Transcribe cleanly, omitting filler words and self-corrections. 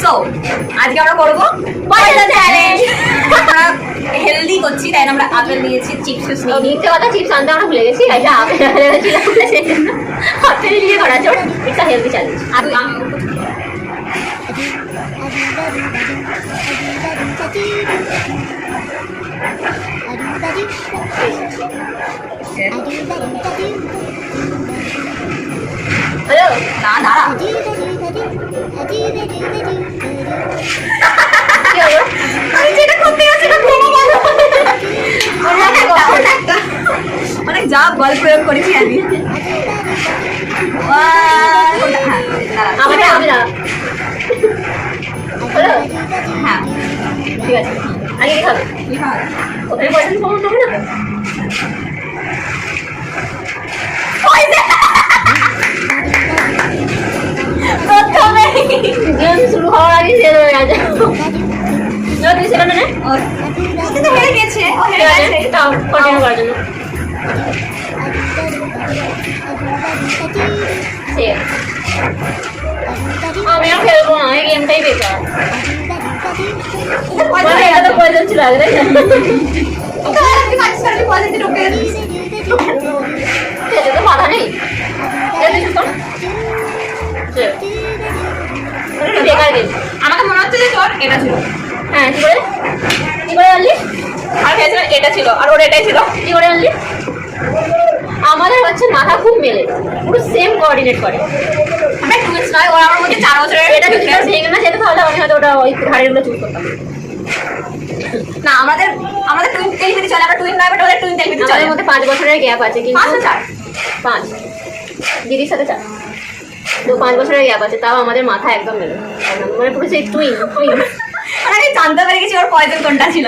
So আজকে আমরা করবো পয়সা চ্যালেঞ্জ। আমরা হেলদি করছি, তাই আমরা আপেল নিয়েছি, চিপস নিয়ে মিথ্যে কথা, চিপস আনতে আমরা ভুলে গেছি। এটা আপেল ছিল, সেজন্য আপেল দিয়ে করা চোট। এটা হেলদি চ্যালেঞ্জ। আর আমি হ্যালো, না দাঁড়া, কি হলো? আমি যেটা করতে যাচ্ছি না ভেঙে গেল। অনেক যা বল প্রয়োগ করেছি আমি। আমাকে আমি দাঁড়া। হ্যালো, হ্যাঁ ঠিক আছে। আগে কি খাবে? কি হয়? ওখানে পয়সা দিয়ে কমাতে হবে না তো? প্রথমে গেম শুরু হওয়ার আগে শেষ হয়ে গেছে। না, তুই সেখানে নে। ও কিন্তু হেরে গেছে, ও হেরে ঠিক আছে, গেছে। এটা কন্টিনিউ করার জন্য। ঠিক আছে। আমি আর খেলবো না, এই গেমটাই বেকার। মানে এটা তো প্রয়োজন ছিল আগে, তাই না? এতে তো বাধা নেই। এটা তুই কর। চল। এটা বেকার গেম। আমাকে মনে হচ্ছে যে তোর এটা ছিল, হ্যাঁ, কি করে? কি করে আনলি? আর ভেবেছিলাম এটা ছিল, আর ওর এটাই ছিল। কি করে আনলি? আমাদের হচ্ছে মাথা খুব মেলে, পুরো সেম কোঅর্ডিনেট করে। আমরা টুইন্স নয়, ওর আমার মধ্যে 4 বছরের এটা যদি তোর ভেঙে না যেত তাহলে আমি হয়তো ওটা ওই ঘাড়ের চুজ করতাম। না, আমাদের টুইন টেলিভিশন চলে, আমরা টুইন নয়, বাট ওদের টুইন টেলিভিশন চলে। আমাদের মধ্যে 5 বছরের গ্যাপ আছে, কিন্তু 5 4 5 দিদির সাথে 4, তো 5 বছরের গ্যাপ আছে, তাও আমাদের মাথা একদম মেলে। মানে পুরো সেই টুইন। আমি জানতে পেরে গেছি ওর পয়জন কোনটা ছিল।